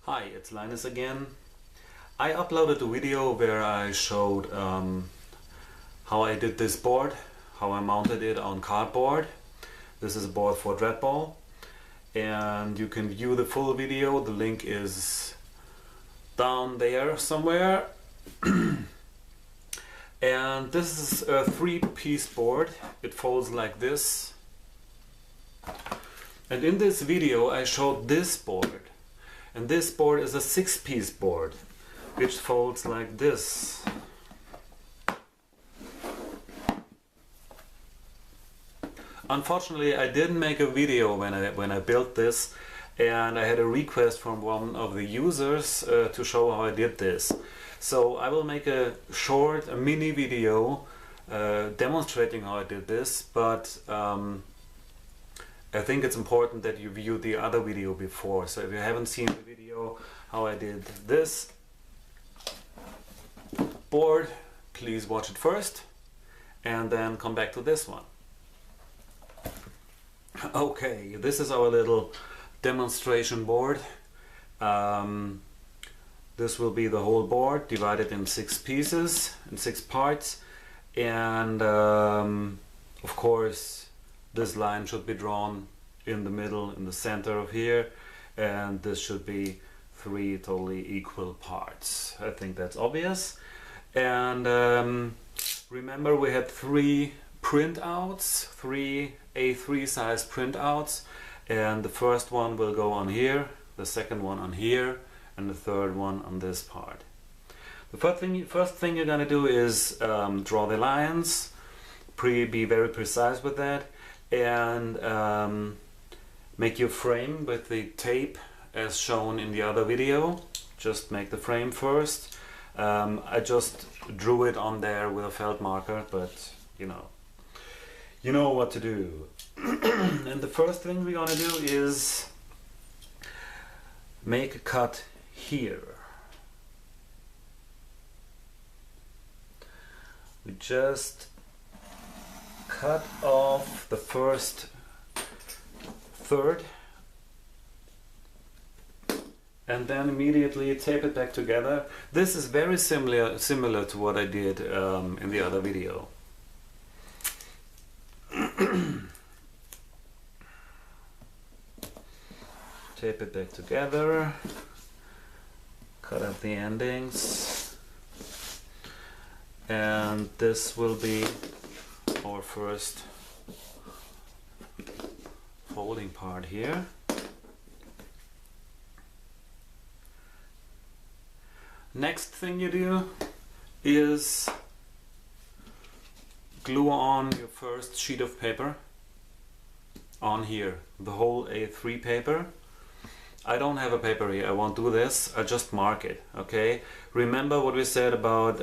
Hi, it's Linus again. I uploaded a video where I showed how I did this board, how I mounted it on cardboard. This is a board for Dreadball, and you can view the full video. The link is down there somewhere. And this is a 3-piece board. It folds like this. And in this video I showed this board. And this board is a 6-piece board, which folds like this. Unfortunately, I didn't make a video when I built this, and I had a request from one of the users to show how I did this. So I will make a mini video demonstrating how I did this, but I think it's important that you view the other video before. So if you haven't seen the video how I did this board, please watch it first and then come back to this one. Okay, this is our little demonstration board. This will be the whole board divided in 6 pieces, in 6 parts, and of course this line should be drawn in the middle, in the center of here, and this should be 3 totally equal parts. I think that's obvious. And remember, we had 3 printouts, 3 A3 size printouts, and the first one will go on here, the second one on here, and the third one on this part. The first thing you're gonna do is draw the lines, be very precise with that, and make your frame with the tape as shown in the other video. Just make the frame first. I just drew it on there with a felt marker, but you know what to do. And the first thing we're gonna do is make a cut here. We just cut off the first third and then immediately tape it back together. This is very similar to what I did in the other video. Tape it back together, cut out the endings, and this will be our first folding part here. Next thing you do is glue on your first sheet of paper on here, the whole A3 paper. I don't have a paper here, I won't do this, I just mark it, okay? Remember what we said about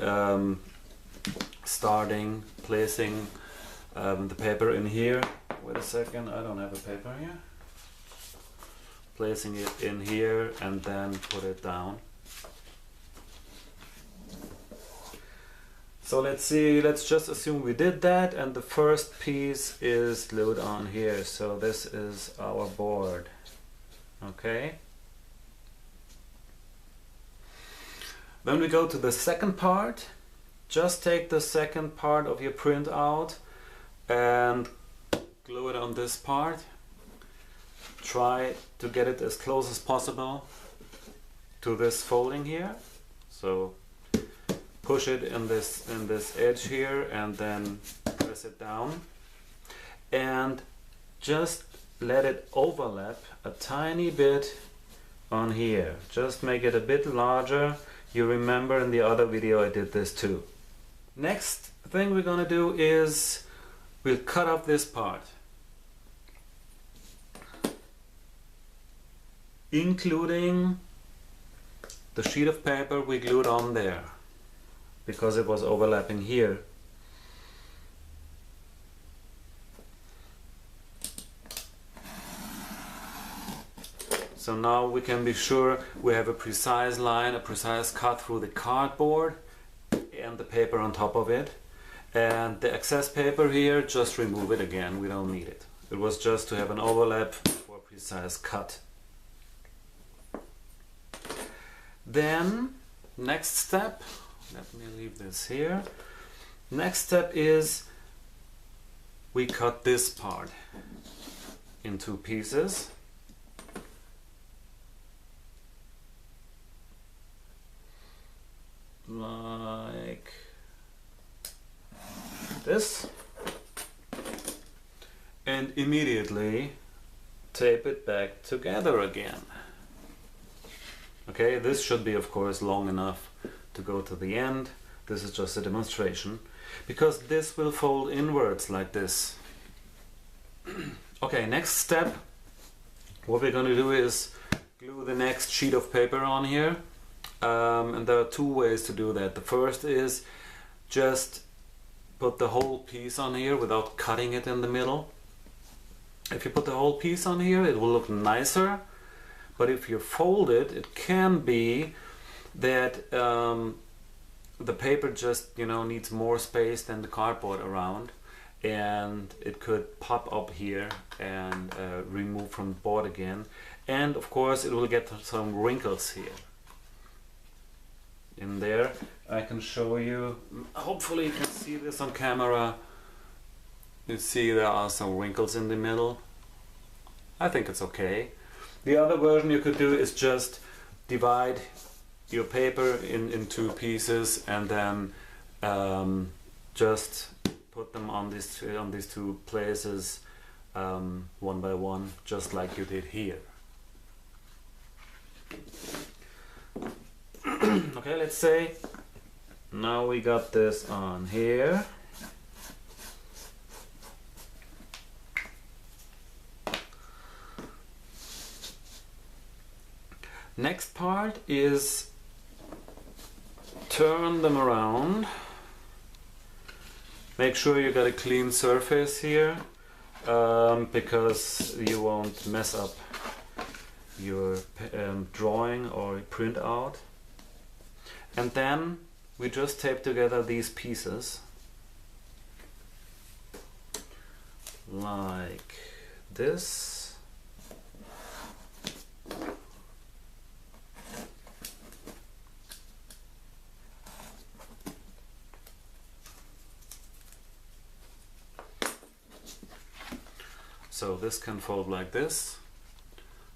placing the paper in here. Wait a second, I don't have a paper here. Placing it in here and then put it down. So let's see, let's just assume we did that, and the first piece is glued on here. So this is our board. Okay. When we go to the second part, just take the second part of your printout and glue it on this part. Try to get it as close as possible to this folding here. So push it in this edge here and then press it down, and just let it overlap a tiny bit on here. Just make it a bit larger. You remember in the other video I did this too. Next thing we're gonna do is we'll cut off this part, including the sheet of paper we glued on there because it was overlapping here. So now we can be sure we have a precise line, a precise cut through the cardboard and the paper on top of it. And the excess paper here, just remove it again, we don't need it. It was just to have an overlap for a precise cut. Then next step, let me leave this here. Next step is we cut this part in two pieces. Like this. And immediately tape it back together again. Okay, this should be of course long enough to go to the end. This is just a demonstration, because this will fold inwards like this. Okay, next step, what we're going to do is glue the next sheet of paper on here. And there are two ways to do that. The first is just put the whole piece on here without cutting it in the middle. If you put the whole piece on here, it will look nicer. But if you fold it, it can be that the paper just, you know, needs more space than the cardboard around, and it could pop up here and remove from the board again. And of course, it will get some wrinkles here. In there, I can show you. Hopefully, you can see this on camera. You see there are some wrinkles in the middle. I think it's okay. The other version you could do is just divide your paper in two pieces and then just put them on these two places one by one, just like you did here. Okay, let's say now we got this on here. Next part is turn them around. Make sure you got a clean surface here, because you won't mess up your drawing or print out. And then we just tape together these pieces like this. So this can fold like this.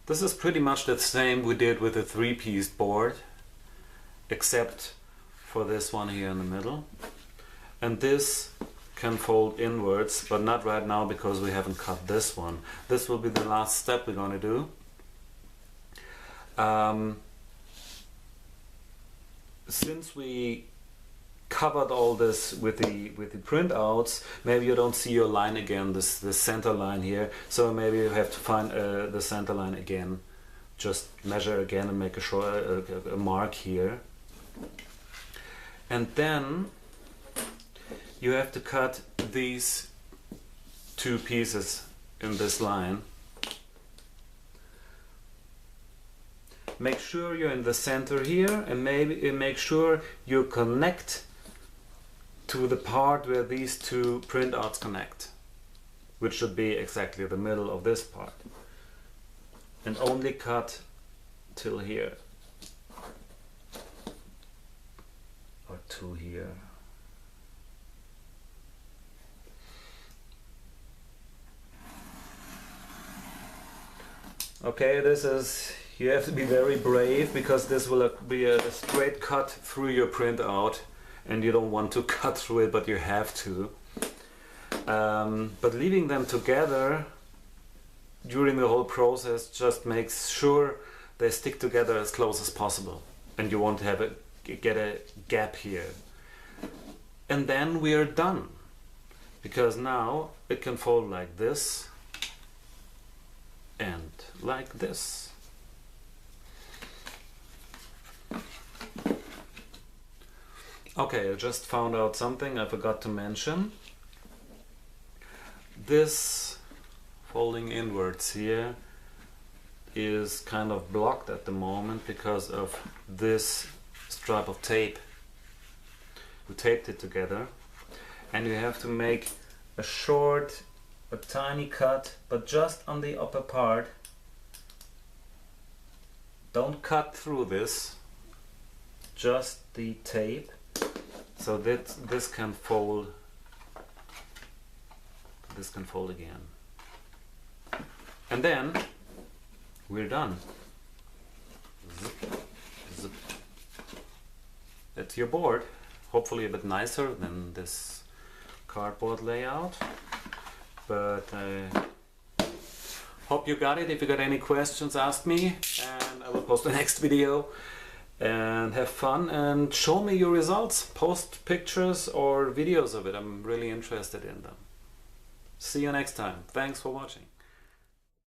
This is pretty much the same we did with the three-piece board, except for this one here in the middle. And this can fold inwards, but not right now because we haven't cut this one. This will be the last step we're going to do. Since we covered all this with the printouts, maybe you don't see your line again, this center line here, so maybe you have to find the center line again. Just measure again and make a mark here. And then you have to cut these two pieces in this line. Make sure you're in the center here, and maybe make sure you connect to the part where these two printouts connect, which should be exactly the middle of this part, and only cut till here or to here. Okay, this is, you have to be very brave because this will be a straight cut through your printout, and you don't want to cut through it, but you have to. But leaving them together during the whole process just makes sure they stick together as close as possible, and you won't have get a gap here. And then we are done, because now it can fold like this and like this. Okay, I just found out something I forgot to mention. This folding inwards here is kind of blocked at the moment because of this strip of tape. We taped it together, and you have to make a tiny cut, but just on the upper part. Don't cut through this, just the tape, so that this can fold. This can fold again, and then we're done. Zip, zip. That's your board. Hopefully a bit nicer than this cardboard layout, but I hope you got it. If you got any questions, ask me, and I will post the next video. And have fun and show me your results. Post pictures or videos of it. I'm really interested in them. See you next time. Thanks for watching.